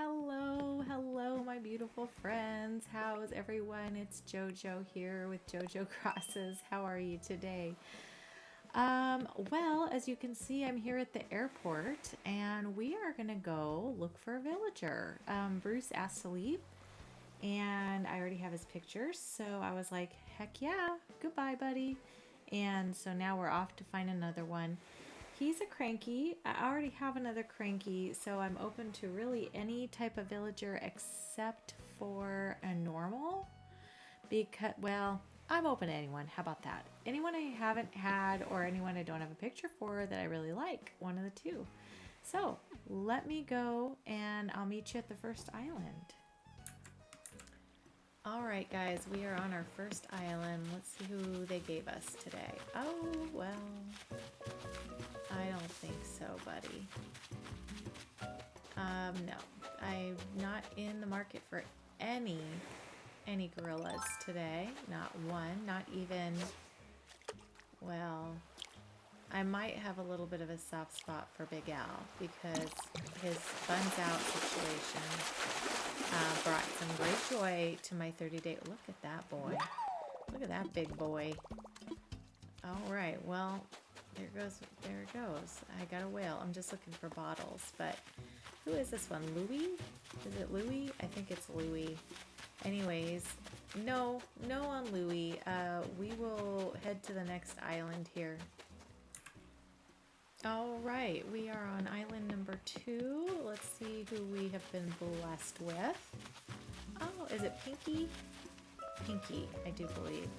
Hello, my beautiful friends. How's everyone? It's JoJo here with JoJo Crosses. How are you today? Well, as you can see, I'm here at the airport and we are gonna go look for a villager. Bruce asked to leave and I already have his pictures, so I was like, heck yeah, goodbye, buddy. And so now we're off to find another one. He's a cranky. I already have another cranky, so I'm open to really any type of villager except for a normal. Because, well, I'm open to anyone. How about that? Anyone I haven't had or anyone I don't have a picture for that I really like. One of the two. So let me go and I'll meet you at the first island. All right, guys, we are on our first island. Let's see who they gave us today. Oh, well, I don't think so, buddy. No, I'm not in the market for any gorillas today. Not one, not even, well, I might have a little bit of a soft spot for Big Al because his buns out situation brought some great joy to my 30-day. Look at that boy. Look at that big boy. All right, well, there it goes. I got a whale. I'm just looking for bottles, but who is this one? Louie? Is it Louie? I think it's Louie. Anyways, no on Louie. We will head to the next island here. All right, we are on island number 2. Let's see who we have been blessed with. Oh, is it Pinky? Pinky, I do believe.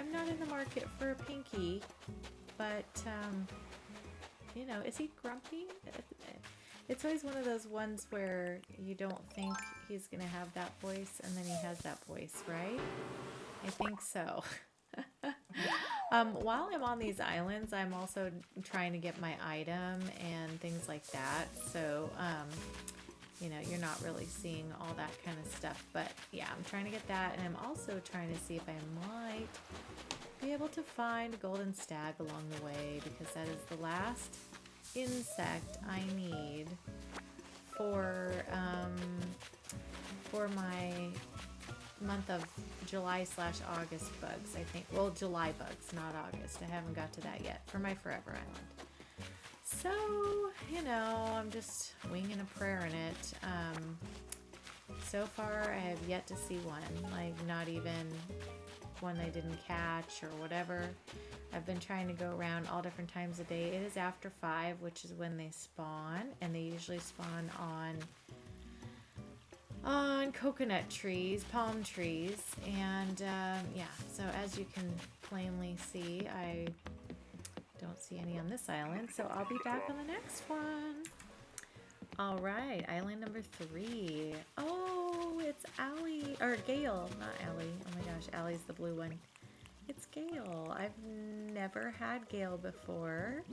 I'm not in the market for a Pinky, but, you know, is he grumpy? It's always one of those ones where you don't think he's going to have that voice, and then he has that voice, right? I think so. While I'm on these islands, I'm also trying to get my item and things like that. So, you know, you're not really seeing all that kind of stuff. But yeah, I'm trying to get that. And I'm also trying to see if I might be able to find a golden stag along the way, because that is the last insect I need for my month of July/August bugs, I think. Well, July bugs, not August. I haven't got to that yet for my Forever Island. So, you know, I'm just winging a prayer in it. So far, I have yet to see one, like not even one I didn't catch or whatever. I've been trying to go around all different times of day. It is after 5, which is when they spawn, and they usually spawn on coconut trees, palm trees, and yeah, so as you can plainly see, I don't see any on this island, so I'll be back on the next one. All right, island number 3. Oh, it's Allie, or Gale, not Allie. Oh my gosh, Allie's the blue one. It's Gale. I've never had Gale before.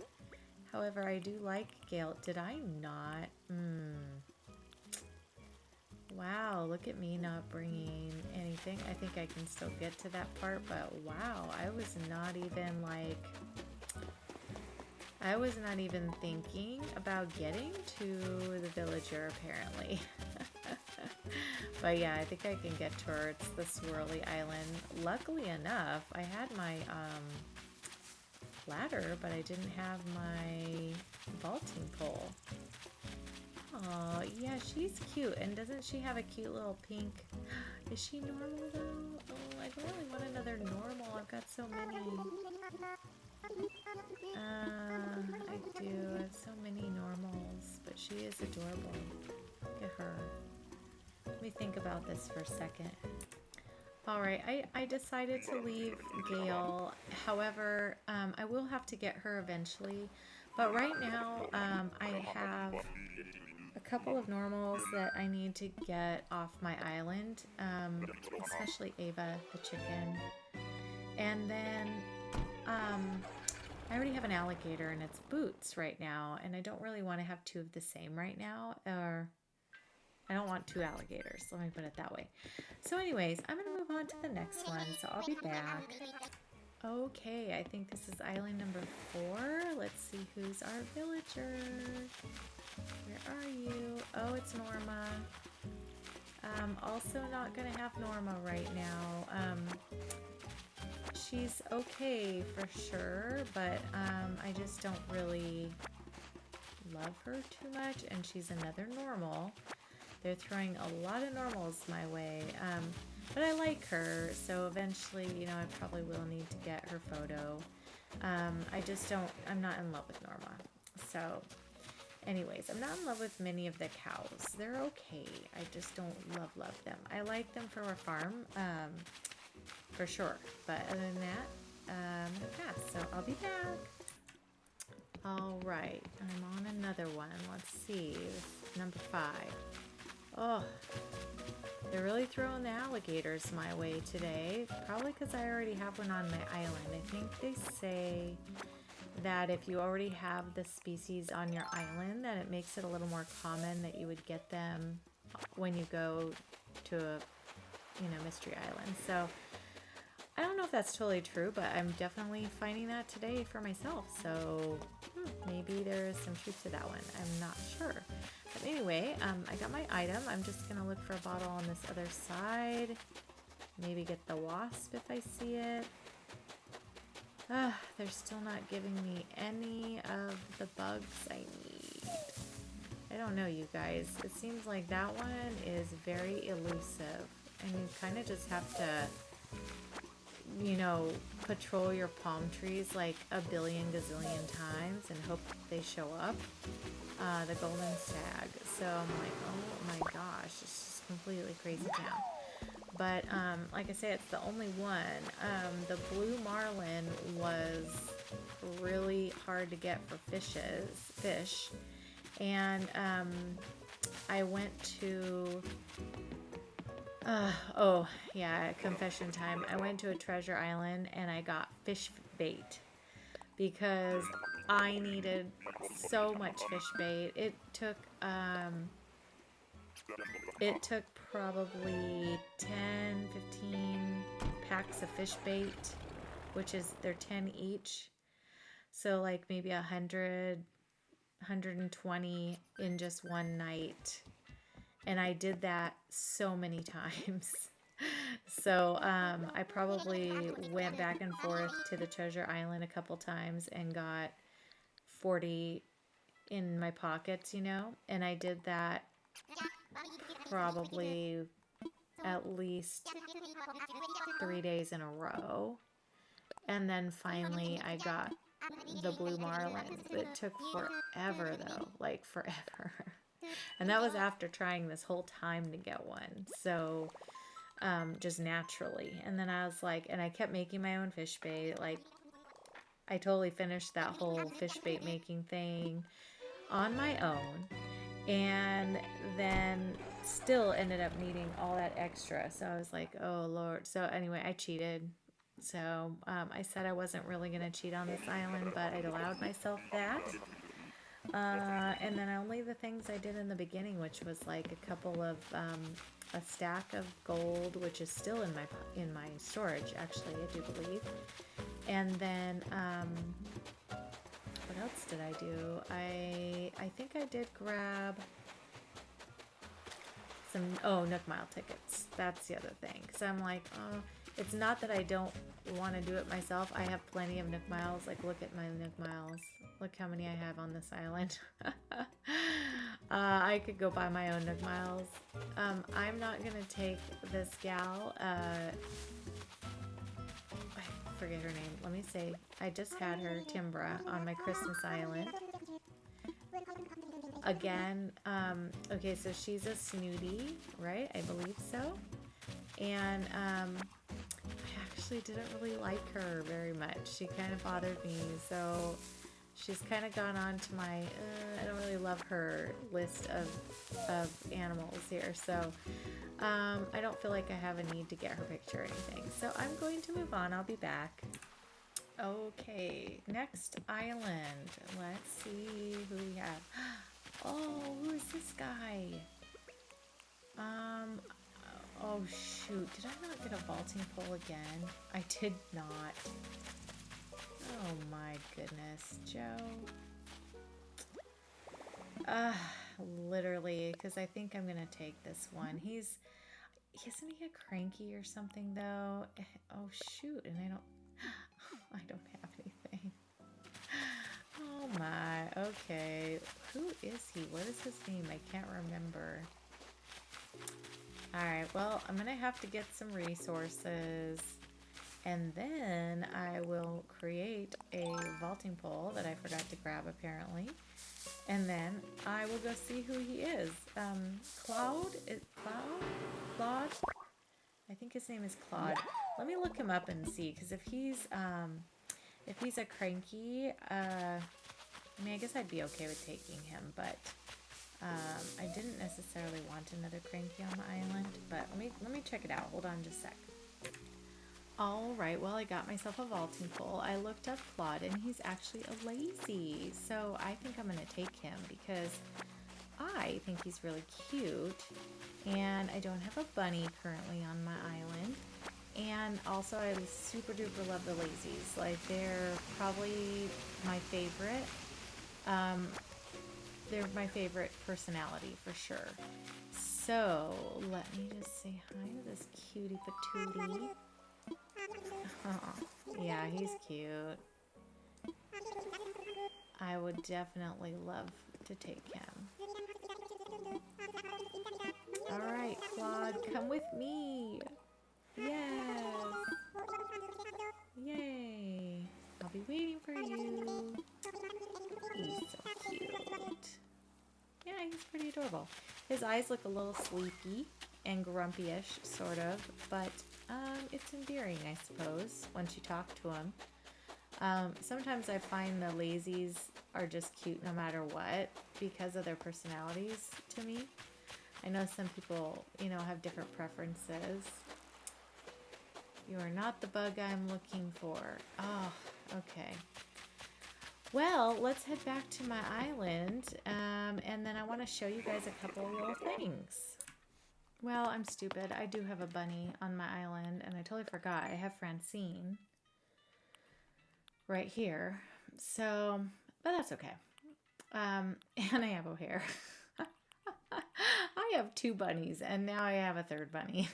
However, I do like Gale. Did I not? Wow, look at me not bringing anything. I think I can still get to that part, but wow, I was not even thinking about getting to the villager apparently. But yeah, I think I can get towards the swirly island. Luckily enough, I had my ladder, but I didn't have my vaulting pole. Oh, yeah, she's cute. And doesn't she have a cute little pink? Is she normal though? Oh, I don't really want another normal. I've got so many. I do. I have so many normals, but she is adorable. Look at her. Let me think about this for a second. All right, I decided to leave Gale. However, I will have to get her eventually. But right now, I have a couple of normals that I need to get off my island, especially Ava the chicken. And then I already have an alligator and its boots right now, and I don't really want to have 2 of the same right now, or I don't want 2 alligators, let me put it that way. So anyways, I'm going to move on to the next one, so I'll be back. Okay, I think this is island number 4. Let's let's see who's our villager. Where are you? Oh, it's Norma. Also not gonna have Norma right now. She's okay for sure, but I just don't really love her too much, and she's another normal. They're throwing a lot of normals my way, but I like her, so eventually, you know, I probably will need to get her photo. I'm not in love with Norma. So anyways, I'm not in love with many of the cows. They're okay. I just don't love them. I like them for a farm, for sure. But other than that, I'm gonna pass. So I'll be back. All right, I'm on another one. Let's see, number 5. Oh, they're really throwing the alligators my way today. Probably because I already have one on my island. I think they say that if you already have the species on your island, that it makes it a little more common that you would get them when you go to a, you know, mystery island. So I don't know if that's totally true, but I'm definitely finding that today for myself. So maybe there is some truth to that one. I'm not sure. But anyway, I got my item. I'm just going to look for a bottle on this other side. Maybe get the wasp if I see it. They're still not giving me any of the bugs I need. I don't know, you guys. It seems like that one is very elusive. And you kind of just have to, you know, patrol your palm trees like a billion gazillion times and hope they show up. The golden stag. So I'm like, oh my gosh, it's just completely crazy town. But like I say, it's the only one. The blue marlin was really hard to get for fish. And I went to oh yeah, confession time. I went to a treasure island and I got fish bait because I needed so much fish bait. It took probably 10, 15 packs of fish bait, which is they're 10 each. So like maybe 100, 120 in just one night. And I did that so many times. So I probably went back and forth to the treasure island a couple times and got 40 in my pockets, you know, and I did that probably at least 3 days in a row. And then finally I got the blue marlin. It took forever though, like forever. And that was after trying this whole time to get one. So just naturally. And then I was like, and I kept making my own fish bait. Like I totally finished that whole fish bait making thing on my own. And then still ended up needing all that extra. So I was like, oh Lord. So anyway, I cheated. So I said I wasn't really going to cheat on this island, but I allowed myself that. And then only the things I did in the beginning, which was like a couple of a stack of gold, which is still in my storage, actually, I do believe. And then what else did I do? I think I did grab some Nook Mile tickets. That's the other thing. So I'm like, oh, it's not that I don't want to do it myself. I have plenty of Nook Miles. Like, look at my Nook Miles. Look how many I have on this island. I could go buy my own Nook Miles. I'm not going to take this gal. I forget her name. Let me see. I just had her, Timbra, on my Christmas island. Again, okay, so she's a snooty, right? I believe so. And I actually didn't really like her very much. She kind of bothered me, so she's kind of gone on to my, I don't really love her list of animals here, so I don't feel like I have a need to get her picture or anything. So I'm going to move on. I'll be back. Okay, next island. Let's see who we have. Oh, who is this guy? Oh shoot, did I not get a vaulting pole again? I did not. Oh my goodness, Joe. Literally, because I think I'm gonna take this one. Isn't he a cranky or something though? Oh shoot, and I don't have anything. Oh my, okay. Who is he? What is his name? I can't remember. Alright, well, I'm gonna have to get some resources. And then I will create a vaulting pole that I forgot to grab apparently. And then I will go see who he is. Claude? Claude? I think his name is Claude. Let me look him up and see, because if he's a cranky, I mean, I guess I'd be okay with taking him, but I didn't necessarily want another cranky on the island. But let me check it out. Hold on just a sec. Alright, well, I got myself a vaulting pole. I looked up Claude, and he's actually a lazy. So I think I'm going to take him because I think he's really cute. And I don't have a bunny currently on my island. And also, I super duper love the lazies. Like, they're probably my favorite. They're my favorite personality for sure. So, let me just say hi to this cutie patootie. Oh, yeah, he's cute. I would definitely love to take him. Alright, Claude, come with me. Yes. Yay. I'll be waiting for you. He's so cute. Yeah, he's pretty adorable. His eyes look a little sleepy and grumpy-ish, sort of, but it's endearing, I suppose, once you talk to him. Sometimes I find the lazies are just cute no matter what because of their personalities to me. I know some people, have different preferences. You are not the bug I'm looking for. Oh, okay. Well, let's head back to my island, and then I want to show you guys a couple of little things. Well, I'm stupid. I do have a bunny on my island, and I totally forgot. I have Francine right here. So, but that's okay. And I have O'Hare. I have 2 bunnies, and now I have a 3rd bunny.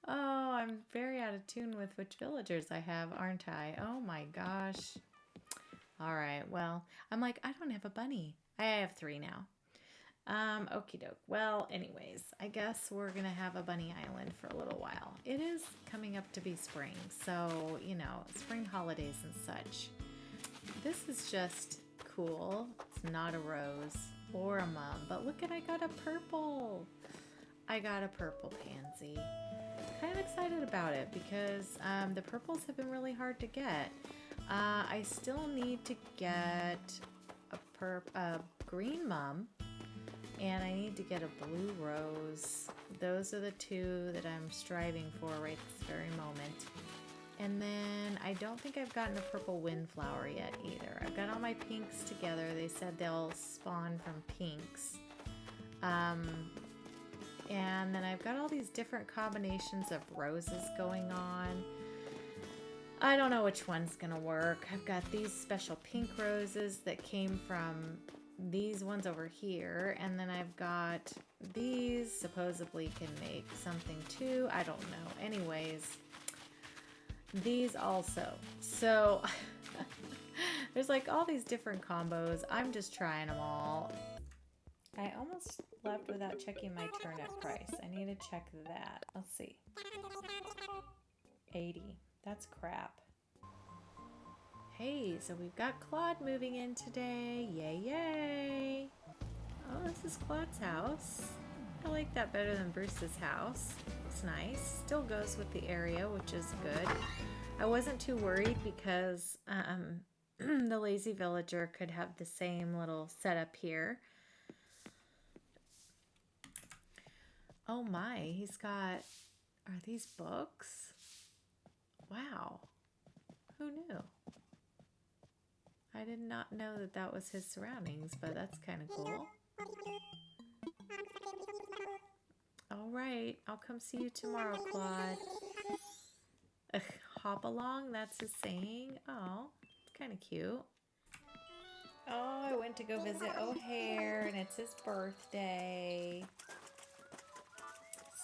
Oh, I'm very out of tune with which villagers I have, aren't I? Oh my gosh. All right, well, I'm like, I don't have a bunny. I have 3 now. Okie doke. Well, anyways, I guess we're going to have a bunny island for a little while. It is coming up to be spring, so, spring holidays and such. This is just cool. It's not a rose or a mum, but look at, I got a purple. I got a purple pansy. Kind of excited about it because the purples have been really hard to get. I still need to get a green mum, and I need to get a blue rose. Those are the 2 that I'm striving for right this very moment. And then I don't think I've gotten a purple windflower yet either. I've got all my pinks together. They said they'll spawn from pinks. And then I've got all these different combinations of roses going on. I don't know which one's gonna work. I've got these special pink roses that came from these ones over here. And then I've got these supposedly can make something too. I don't know. Anyways, these also. So there's like all these different combos. I'm just trying them all. I almost left without checking my turnip price. I need to check that. Let's see. 80. That's crap. Hey, so we've got Claude moving in today. Yay, yay. Oh, this is Claude's house. I like that better than Bruce's house. It's nice. Still goes with the area, which is good. I wasn't too worried because the lazy villager could have the same little setup here. Oh my, he's got, are these books? Wow, who knew? I did not know that that was his surroundings, but that's kind of cool. All right, I'll come see you tomorrow, Claude. hop along, that's his saying. Oh, it's kind of cute. Oh, I went to go visit O'Hare, and it's his birthday.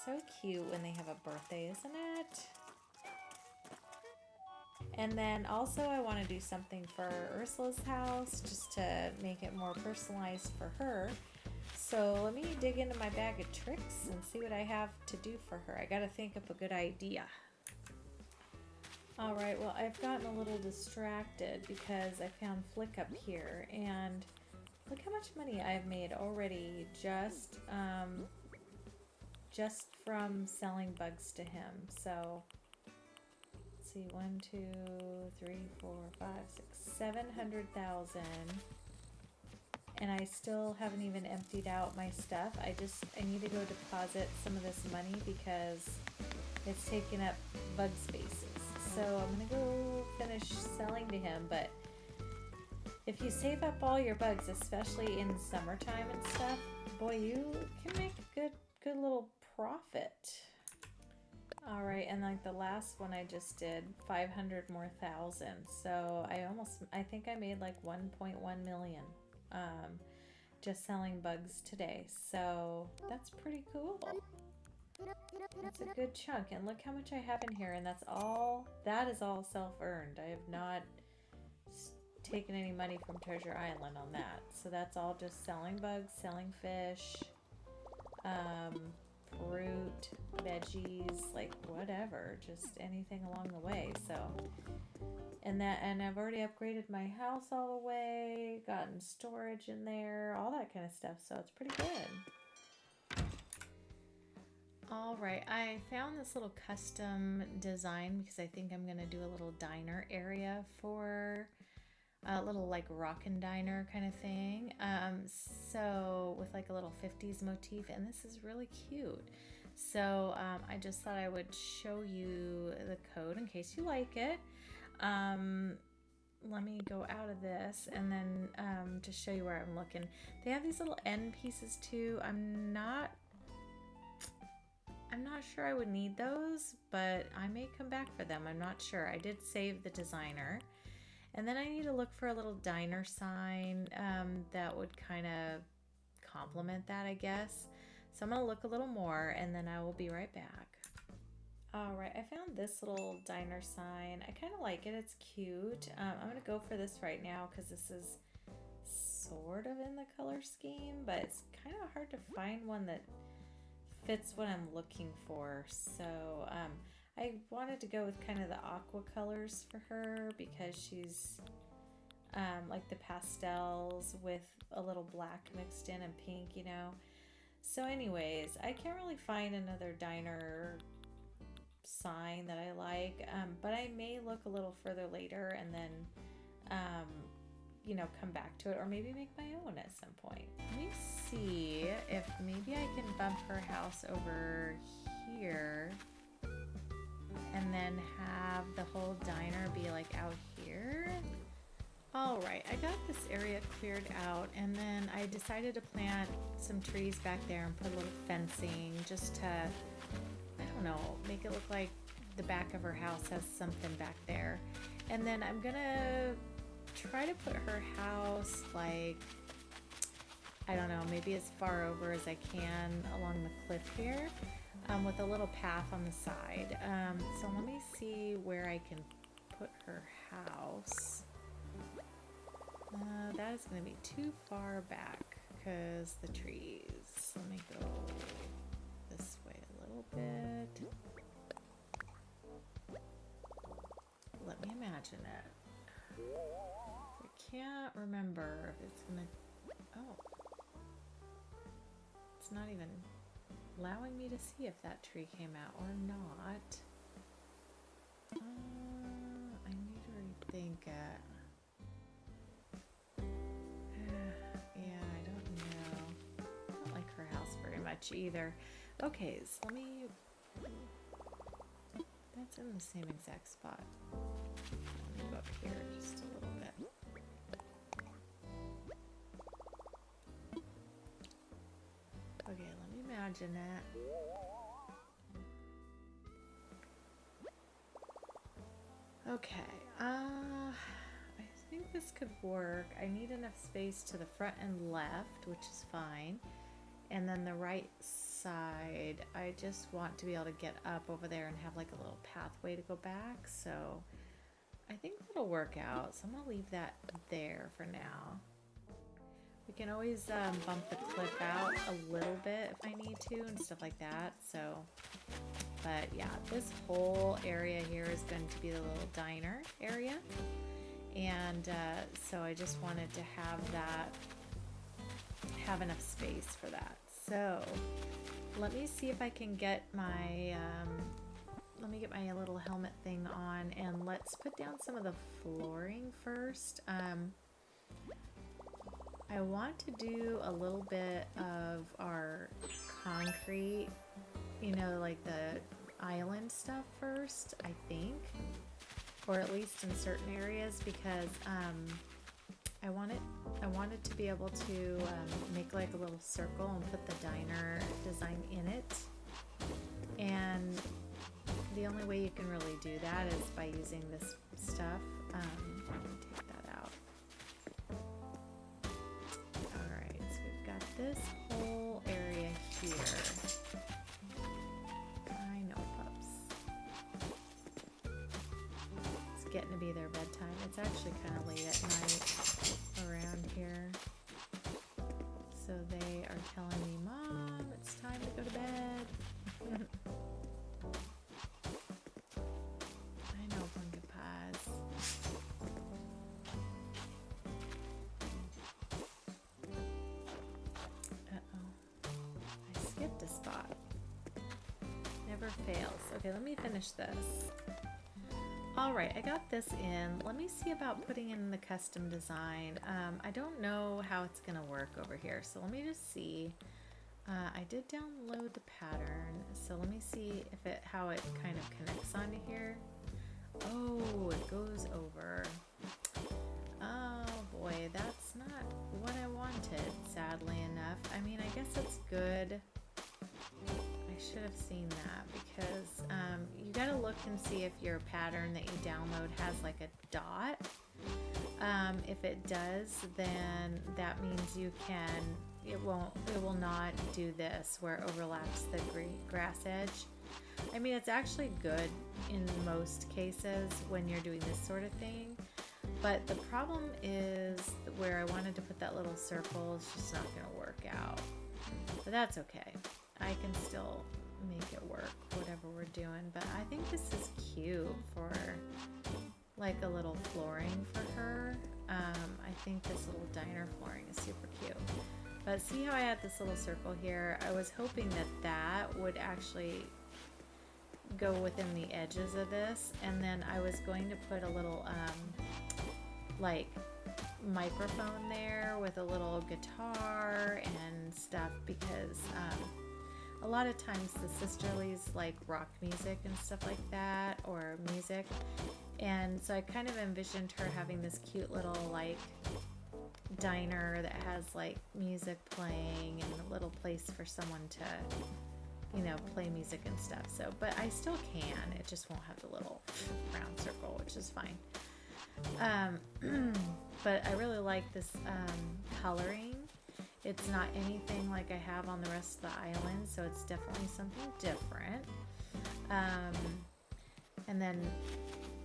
So cute when they have a birthday, isn't it? And then also I want to do something for Ursula's house, just to make it more personalized for her. So let me dig into my bag of tricks and see what I have to do for her. I got to think up a good idea. All right, well, I've gotten a little distracted because I found Flick up here, and look how much money I've made already just from selling bugs to him. So let's see, 1, 2, 3, 4, 5, 6, 700,000. And I still haven't even emptied out my stuff. I need to go deposit some of this money because it's taking up bug spaces. So I'm gonna go finish selling to him, but if you save up all your bugs, especially in summertime and stuff, boy, you can make a good little profit. All right, and like the last one I just did, 500 more thousand. So I think I made like 1.1 million just selling bugs today. So that's pretty cool. That's a good chunk, and look how much I have in here, and that is all self-earned. I have not taken any money from Treasure Island on that. So that's all just selling bugs, selling fish, fruit, veggies, like whatever, just anything along the way. So and I've already upgraded my house all the way, gotten storage in there, all that kind of stuff. So it's pretty good. All right, I found this little custom design because I think I'm going to do a little diner area for a little like Rockin diner kind of thing. So with like a little 50s motif, and this is really cute. So I just thought I would show you the code in case you like it. Let me go out of this and then to show you where I'm looking. They have these little end pieces too. I'm not sure I would need those, but I may come back for them. I'm not sure. I did save the designer. And then I need to look for a little diner sign that would kind of complement that, I guess. So I'm going to look a little more and then I will be right back. All right, I found this little diner sign. I kind of like it. It's cute. I'm going to go for this right now because this is sort of in the color scheme, but it's kind of hard to find one that fits what I'm looking for. So I wanted to go with kind of the aqua colors for her because she's like the pastels with a little black mixed in and pink, you know. So anyways, I can't really find another diner sign that I like, but I may look a little further later and then you know, come back to it, or maybe make my own at some point. Let me see if maybe I can bump her house over here and then have the whole diner be like out here. All right, I got this area cleared out, and then I decided to plant some trees back there and put a little fencing just to, I don't know, make it look like the back of her house has something back there. And then I'm gonna try to put her house like, I don't know, maybe as far over as I can along the cliff here, with a little path on the side. So let me see where I can put her house. That is going to be too far back because the trees. Let me go this way a little bit. Let me imagine it. I can't remember if it's going to... Oh. It's not even allowing me to see if that tree came out or not. I need to rethink it. Yeah, I don't know. I don't like her house very much either. Okay, so let me... That's in the same exact spot. Let me go up here just a little bit. Okay, let me imagine that. Okay, I think this could work. I need enough space to the front and left, which is fine. And then the right side, I just want to be able to get up over there and have like a little pathway to go back. So I think that'll work out. So I'm gonna leave that there for now. We can always bump the cliff out a little bit if I need to and stuff like that. So, but yeah, this whole area here is going to be the little diner area. And so I just wanted to have enough space for that. So let me see if I can get my, let me get my little helmet thing on, and let's put down some of the flooring first. I want to do a little bit of our concrete, you know, like the island stuff first, I think, or at least in certain areas, because I wanted to be able to make like a little circle and put the diner design in it. And the only way you can really do that is by using this stuff. Let me take that out. Alright, so we've got this whole area here. I know, pups. It's getting to be their bedtime. It's actually kind of late at night around here. So they are telling me, Mom, it's time to go to bed. I know, pumpkin pies. Uh-oh. I skipped a spot. Never fails. Okay, let me finish this. Alright, I got this in. Let me see about putting in the custom design. I don't know how it's going to work over here, so let me just see. I did download the pattern, so let me see if how it kind of connects onto here. Oh, it goes over. Oh boy, that's not what I wanted, sadly enough. I mean, I guess it's good. I should have seen that, because you gotta look and see if your pattern that you download has like a dot. If it does, then that means you can, it will not do this where it overlaps the grass edge. I mean, it's actually good in most cases when you're doing this sort of thing, but the problem is where I wanted to put that little circle is just not gonna work out. But that's okay. I can still make it work, whatever we're doing. But I think this is cute for like a little flooring for her. I think this little diner flooring is super cute. But see how I had this little circle here? I was hoping that that would actually go within the edges of this, and then I was going to put a little like microphone there with a little guitar and stuff, because a lot of times the sisterlies like rock music and stuff like that, or music, and so I kind of envisioned her having this cute little like diner that has like music playing and a little place for someone to, you know, play music and stuff. So, but I still can, it just won't have the little round circle, which is fine. But I really like this coloring. It's not anything like I have on the rest of the island, so it's definitely something different. And then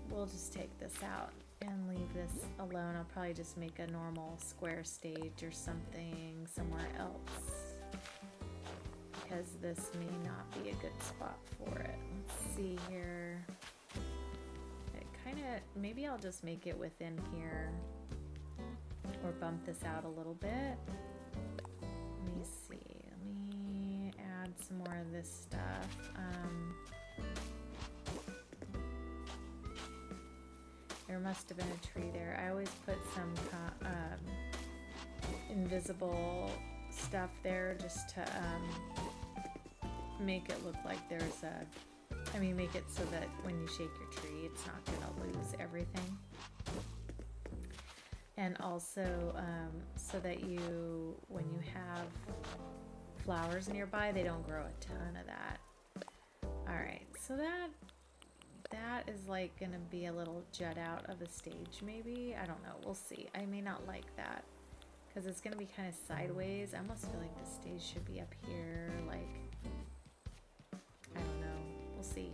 we'll just take this out and leave this alone. I'll probably just make a normal square stage or something somewhere else, because this may not be a good spot for it. Let's see here. It kind of, maybe I'll just make it within here, or bump this out a little bit. Let me see. Let me add some more of this stuff. There must have been a tree there. I always put some invisible stuff there just to make it look like there's a, make it so that when you shake your tree, it's not gonna lose everything. And also so that you, when you have flowers nearby, they don't grow a ton of that. Alright, so that that is like gonna be a little jut out of the stage maybe. I don't know, we'll see. I may not like that because it's gonna be kind of sideways. I almost feel like the stage should be up here, like, I don't know, we'll see.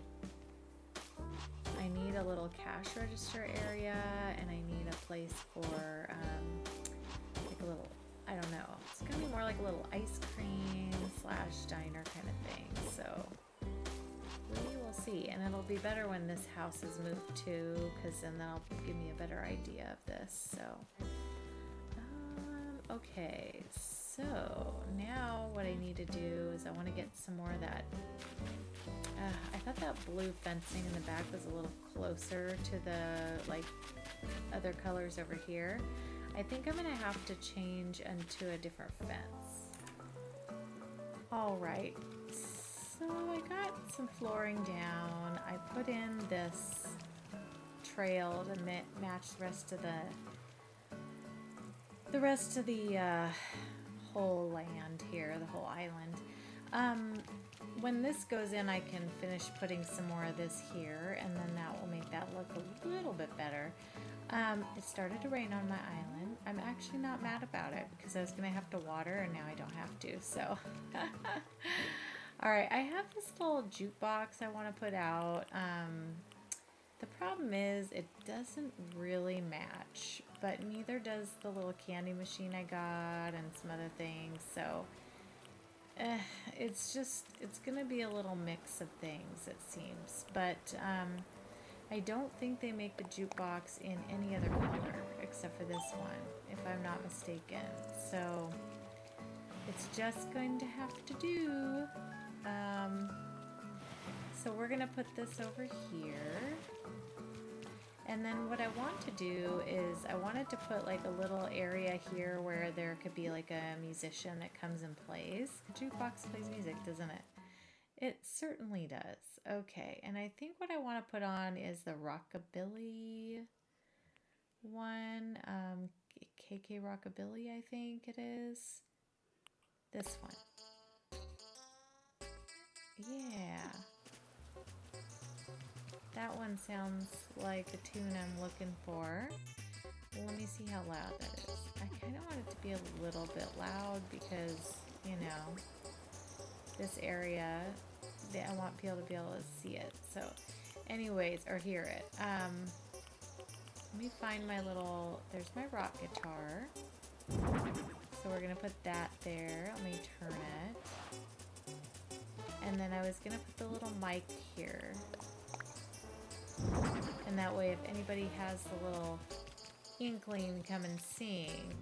I need a little cash register area, and I need a place for like a little, I don't know, it's gonna be more like a little ice cream slash diner kind of thing, so we will see. And it'll be better when this house is moved too, because then that'll give me a better idea of this. So okay, so now what I need to do is I want to get some more of that. I thought that blue fencing in the back was a little closer to the like other colors over here. I think I'm gonna have to change into a different fence. All right, so I got some flooring down. I put in this trail to match the rest of the whole land here, the whole island. When this goes in, I can finish putting some more of this here, and then that will make that look a little bit better. It started to rain on my island. I'm actually not mad about it because I was going to have to water, and now I don't have to, so. All right, I have this little jukebox I want to put out. The problem is it doesn't really match, but neither does the little candy machine I got and some other things, so it's gonna be a little mix of things, it seems. But I don't think they make the jukebox in any other color except for this one, if I'm not mistaken, so it's just going to have to do. So we're gonna put this over here. And then what I want to do is I wanted to put like a little area here where there could be like a musician that comes and plays. Jukebox plays music, doesn't it? It certainly does. Okay, and I think what I want to put on is the rockabilly one. KK Rockabilly, I think it is. This one. Yeah. That one sounds like the tune I'm looking for. Let me see how loud that is. I kind of want it to be a little bit loud because, you know, this area, I want people to be able to see it. So anyways, or hear it. Let me find my little, there's my rock guitar. So we're going to put that there. Let me turn it. And then I was going to put the little mic here. And that way, if anybody has the little inkling to come and sing.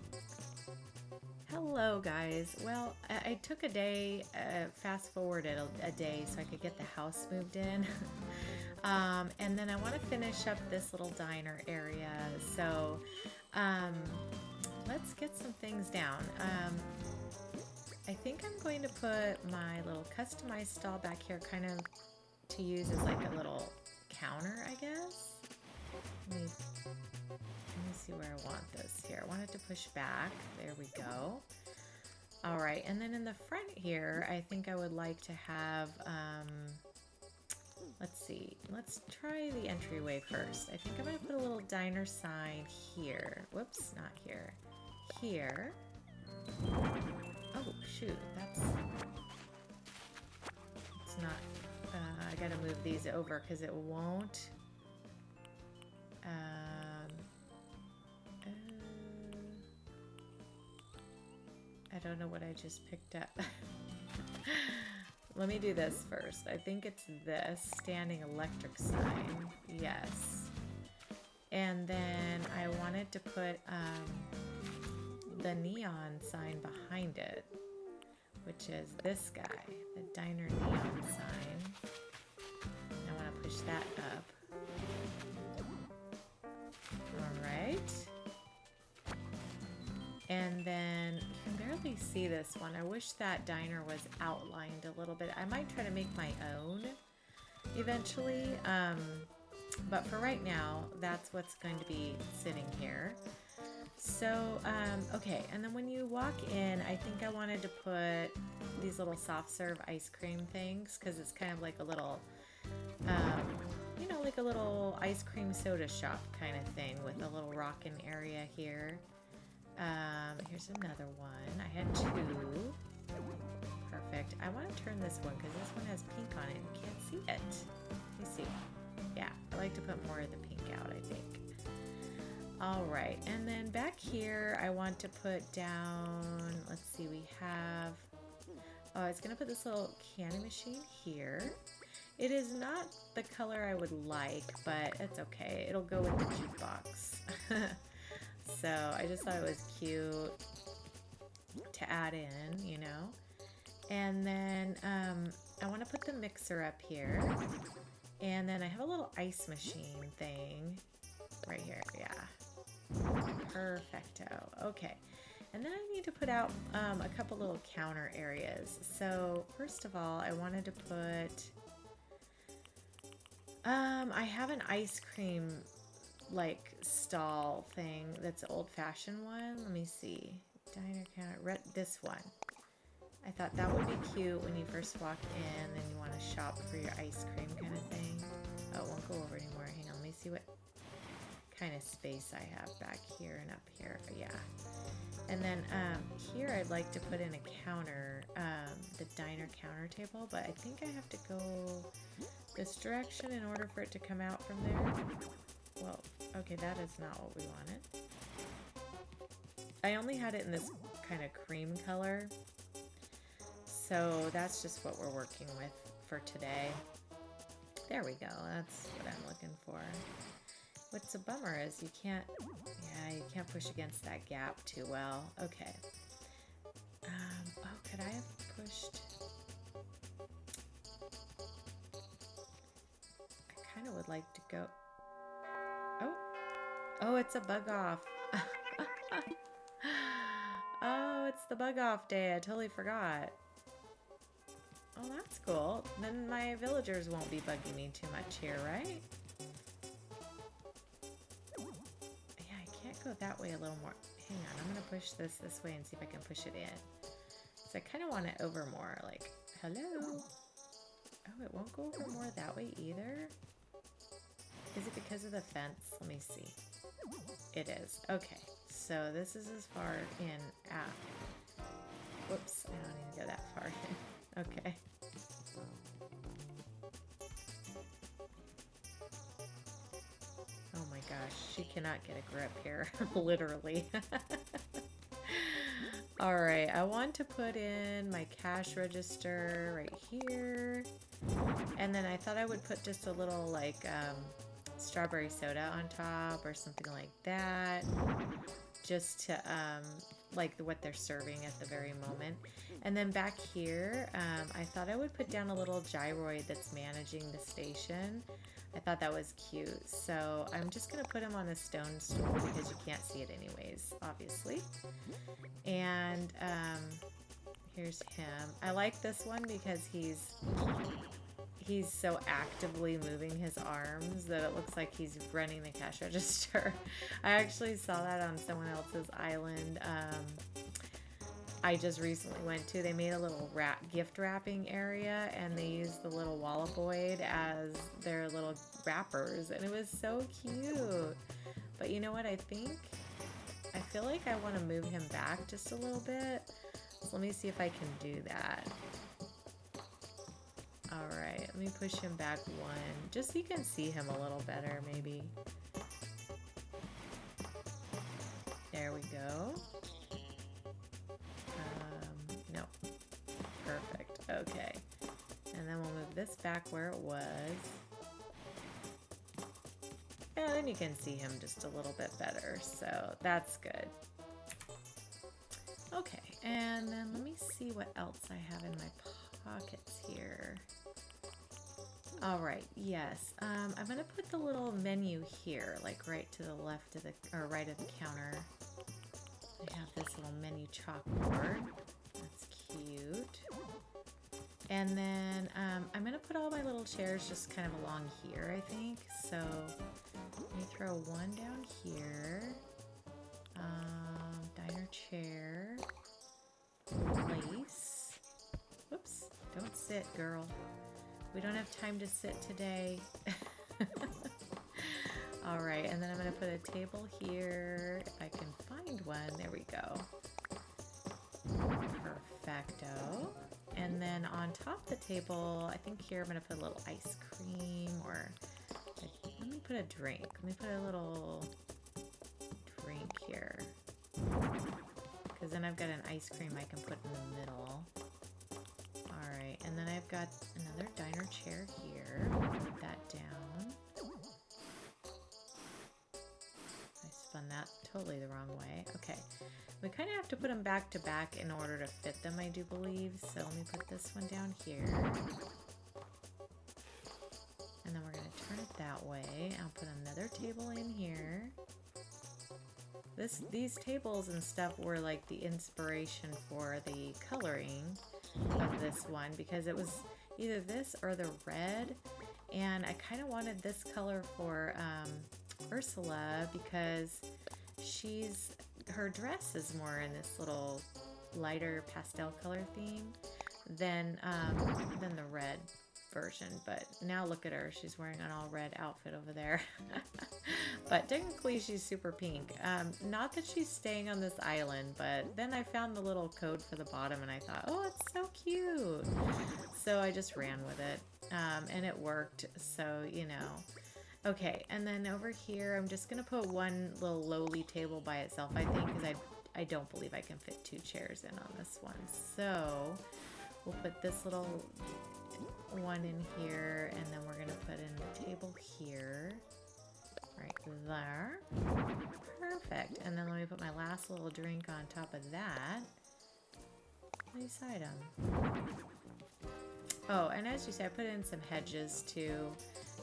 Hello, guys. Well, I took a day, fast forwarded a day so I could get the house moved in. And then I want to finish up this little diner area. So let's get some things down. I think I'm going to put my little customized stall back here kind of to use as like a little counter, I guess. Let me see where I want this here. I want it to push back. There we go. All right, and then in the front here, I think I would like to have, let's see, let's try the entryway first. I think I'm gonna put a little diner sign here. Whoops, not here. Here. Oh, shoot, that's not, I gotta move these over because it won't. I don't know what I just picked up. Let me do this first. I think it's this standing electric sign. Yes. And then I wanted to put the neon sign behind it, which is this guy, the diner neon sign. I want to push that up. All right. And then you can barely see this one. I wish that diner was outlined a little bit. I might try to make my own eventually. But for right now, that's what's going to be sitting here. So, okay. And then when you walk in, I think I wanted to put these little soft serve ice cream things because it's kind of like a little, you know, like a little ice cream soda shop kind of thing with a little Rockin area here. Here's another one. I had two. Perfect. I want to turn this one because this one has pink on it. You can't see it. Let me see. Yeah, I like to put more of the pink out, I think. All right, and then back here, I want to put down, let's see, we have, oh, I was gonna put this little candy machine here. It is not the color I would like, but it's okay. It'll go with the jukebox. So I just thought it was cute to add in, you know. And then I want to put the mixer up here. And then I have a little ice machine thing right here. Yeah. Perfecto. Okay. And then I need to put out a couple little counter areas. So first of all, I wanted to put... I have an ice cream like stall thing that's an old-fashioned one. Let me see. Diner counter. This one. I thought that would be cute when you first walk in and you want to shop for your ice cream kind of thing. Oh, it won't go over anymore. Hang on, let me see what kind of space I have back here and up here. But yeah. And then here I'd like to put in a counter, the diner counter table, but I think I have to go this direction in order for it to come out from there. Well, okay, that is not what we wanted. I only had it in this kind of cream color. So that's just what we're working with for today. There we go. That's what I'm looking for. What's a bummer is you can't push against that gap too well. Okay. Oh, could I have pushed? I kind of would like to go. Oh, it's a bug off. Oh, it's the bug off day. I totally forgot. Oh, that's cool. Then my villagers won't be bugging me too much here, right? Yeah, I can't go that way a little more. Hang on, I'm gonna push this way and see if I can push it in. So I kind of want it over more, like, hello? Oh, it won't go over more that way either? Is it because of the fence? Let me see. It is. Okay, so this is as far in out. Whoops, I don't need to go that far in. Okay. Oh my gosh, she cannot get a grip here, literally. Alright, I want to put in my cash register right here. And then I thought I would put just a little like strawberry soda on top or something like that. Just to like what they're serving at the very moment. And then back here, I thought I would put down a little gyroid that's managing the station. I thought that was cute. So I'm just going to put him on a stone stool because you can't see it anyways, obviously. And here's him. I like this one because he's so actively moving his arms that it looks like he's running the cash register. I actually saw that on someone else's island. I just recently went to. They made a little gift wrapping area and they used the little wallaboid as their little wrappers and it was so cute. But you know what I feel like I want to move him back just a little bit. So let me see if I can do that. Alright, let me push him back one, just so you can see him a little better, maybe. There we go. No. Perfect, okay. And then we'll move this back where it was. And then you can see him just a little bit better, so that's good. Okay, and then let me see what else I have in my pockets here. All right, yes. I'm gonna put the little menu here, like right to the left of the, or right of the counter. I have this little menu chalkboard. That's cute. And then I'm gonna put all my little chairs just kind of along here, I think. So let me throw one down here. Diner chair. Place. Whoops, don't sit, girl. We don't have time to sit today. All right, and then I'm gonna put a table here if I can find one. There we go. Perfecto. And then on top of the table, I think here I'm gonna put a little ice cream, or let me put a drink. Let me put a little drink here, because then I've got an ice cream I can put in the middle. All right, and then I've got another diner chair here. Put that down. I spun that totally the wrong way. Okay, we kind of have to put them back to back in order to fit them, I do believe. So let me put this one down here. And then we're going to turn it that way. I'll put another table in here. These tables and stuff were like the inspiration for the coloring of this one, because it was either this or the red. And I kind of wanted this color for Ursula, because her dress is more in this little lighter pastel color theme than the red version. But now look at her, she's wearing an all red outfit over there. But technically she's super pink. Not that she's staying on this island, but then I found the little code for the bottom and I thought, oh, it's so cute. So I just ran with it, and it worked. So, you know. Okay, and then over here, I'm just going to put one little lowly table by itself, I think, because I don't believe I can fit 2 chairs in on this one. So we'll put this little one in here, and then we're going to put in the table here, right there. Perfect. And then let me put my last little drink on top of that. Nice item. Oh, and as you say, I put in some hedges too,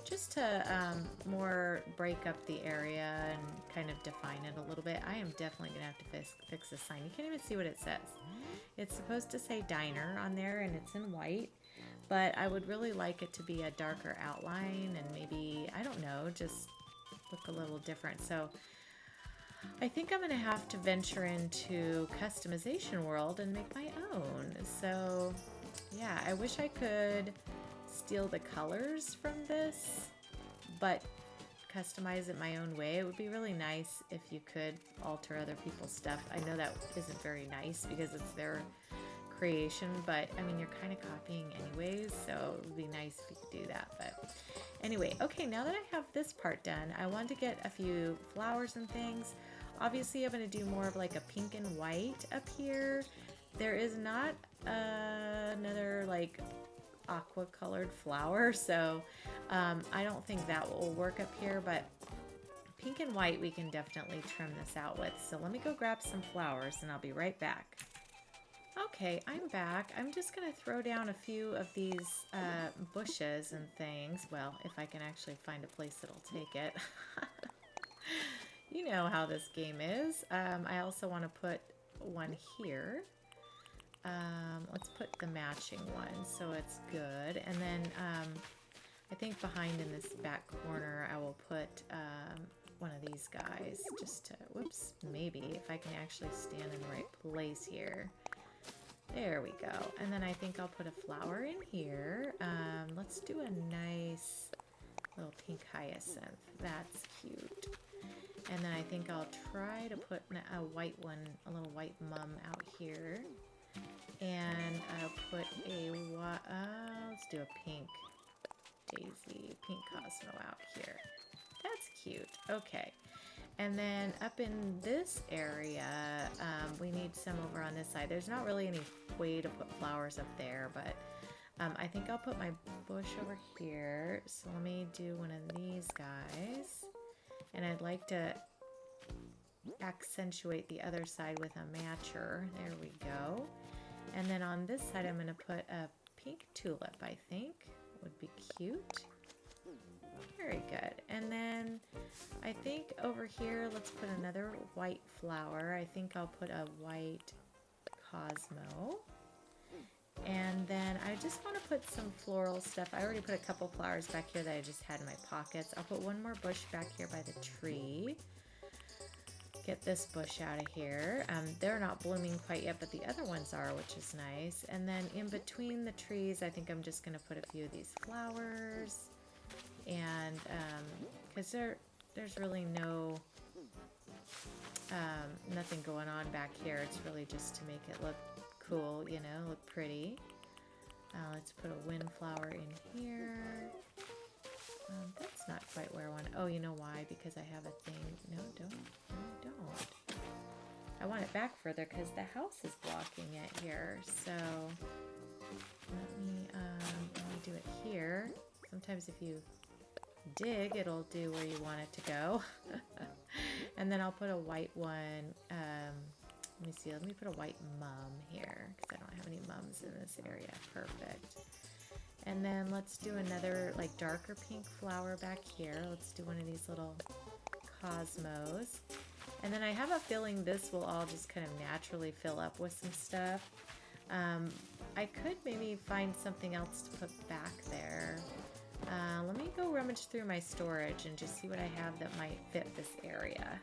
just to more break up the area and kind of define it a little bit. I am definitely going to have to fix this sign. You can't even see what it says. It's supposed to say diner on there, and it's in white, but I would really like it to be a darker outline, and maybe, I don't know, just look a little different. So I think I'm going to have to venture into customization world and make my own. So yeah, I wish I could steal the colors from this, but customize it my own way. It would be really nice if you could alter other people's stuff. I know that isn't very nice because it's their creation, but I mean, you're kind of copying anyways, so it would be nice if you could do that. But anyway, okay, now that I have this part done, I want to get a few flowers and things. Obviously, I'm going to do more of like a pink and white up here. There is not another like aqua colored flower, so I don't think that will work up here, but pink and white we can definitely trim this out with. So let me go grab some flowers and I'll be right back. Okay, I'm back. I'm just gonna throw down a few of these bushes and things. Well, if I can actually find a place that'll take it. You know how this game is. I also want to put one here. Let's put the matching one so it's good. And then I think behind in this back corner I will put one of these guys just to, whoops, maybe if I can actually stand in the right place here. There we go. And then I think I'll put a flower in here. Let's do a nice little pink hyacinth. That's cute. And then I think I'll try to put a white one, a little white mum out here. And I'll put a, let's do a pink daisy, pink Cosmo out here. That's cute. Okay. And then up in this area, we need some over on this side. There's not really any way to put flowers up there, but I think I'll put my bush over here. So let me do one of these guys. And I'd like to accentuate the other side with a matcher. There we go. And then on this side, I'm going to put a pink tulip, I think. Would be cute. Very good. And then I think over here, let's put another white flower. I think I'll put a white Cosmo. And then I just want to put some floral stuff. I already put a couple flowers back here that I just had in my pockets. I'll put one more bush back here by the tree. Get this bush out of here. They're not blooming quite yet, but the other ones are, which is nice. And then in between the trees, I think I'm just going to put a few of these flowers. And because there's really no, nothing going on back here. It's really just to make it look cool, you know, look pretty. Let's put a windflower in here. That's not quite where I want it. Oh, you know why? Because I have a thing. No, don't. No, I don't. I want it back further because the house is blocking it here. So let me do it here. Sometimes if you dig, it'll do where you want it to go. And then I'll put a white one. Let me see. Let me put a white mum here because I don't have any mums in this area. Perfect. And then let's do another like darker pink flower back here. Let's do one of these little cosmos. And then I have a feeling this will all just kind of naturally fill up with some stuff. I could maybe find something else to put back there. Let me go rummage through my storage and just see what I have that might fit this area.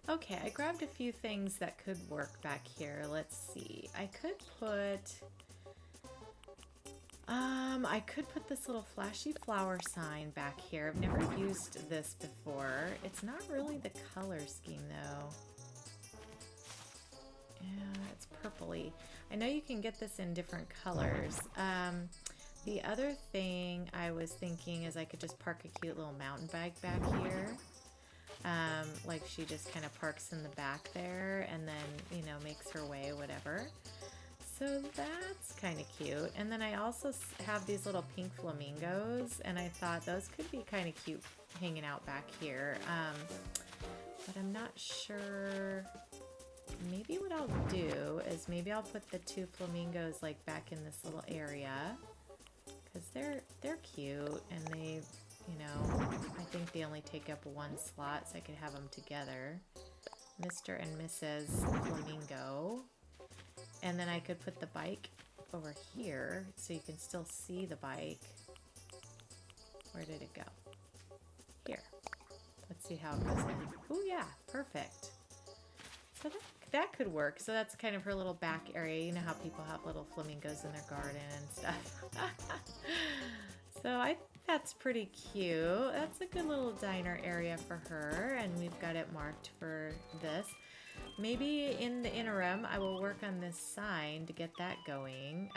Okay, I grabbed a few things that could work back here. Let's see. I could put this little flashy flower sign back here. I've never used this before. It's not really the color scheme though. Yeah, it's purpley. I know you can get this in different colors. The other thing I was thinking is I could just park a cute little mountain bike back here. Like she just kind of parks in the back there and then, you know, makes her way, whatever. So that's kind of cute. And then I also have these little pink flamingos, and I thought those could be kind of cute hanging out back here. But I'm not sure. Maybe what I'll do is maybe I'll put the two flamingos like back in this little area because they're cute and they, you know, I think they only take up one slot, so I could have them together. Mr. and Mrs. Flamingo. And then I could put the bike over here so you can still see the bike. Where did it go? Here. Let's see how it goes in. Oh yeah, perfect. So that could work. So that's kind of her little back area. You know how people have little flamingos in their garden and stuff. So I think that's pretty cute. That's a good little diner area for her. And we've got it marked for this. Maybe in the interim, I will work on this sign to get that going.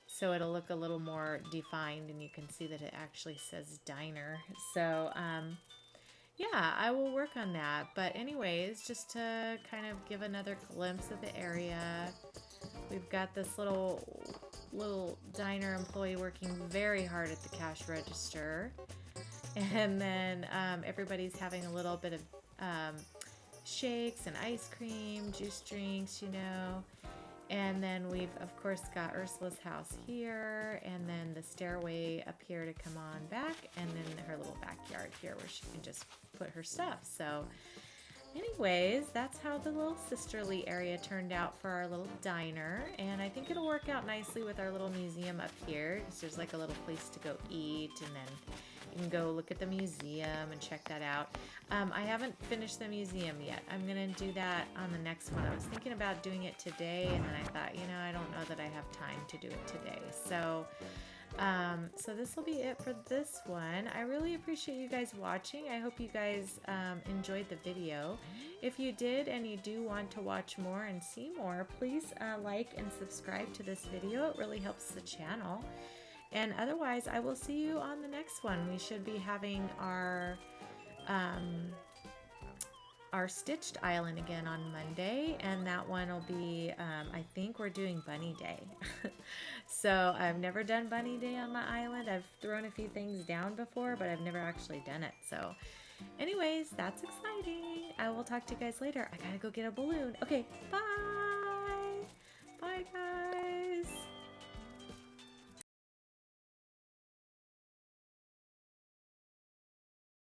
So it'll look a little more defined and you can see that it actually says diner. So, yeah, I will work on that. But anyways, just to kind of give another glimpse of the area, we've got this little diner employee working very hard at the cash register. And then everybody's having a little bit of shakes and ice cream, juice drinks, you know. And then we've, of course, got Ursula's house here, and then the stairway up here to come on back, and then her little backyard here where she can just put her stuff. So anyways, that's how the little sisterly area turned out for our little diner, and I think it'll work out nicely with our little museum up here, because there's like a little place to go eat, and then you can go look at the museum and check that out. I haven't finished the museum yet. I'm going to do that on the next one. I was thinking about doing it today, and then I thought, you know, I don't know that I have time to do it today. So, so this will be it for this one. I really appreciate you guys watching. I hope you guys enjoyed the video. If you did and you do want to watch more and see more, please like and subscribe to this video. It really helps the channel. And otherwise, I will see you on the next one. We should be having our stitched island again on Monday, and that one will be, I think we're doing Bunny Day. So I've never done Bunny Day on my island. I've thrown a few things down before, but I've never actually done it. So anyways, that's exciting. I will talk to you guys later. I gotta go get a balloon. Okay, bye. Bye, guys.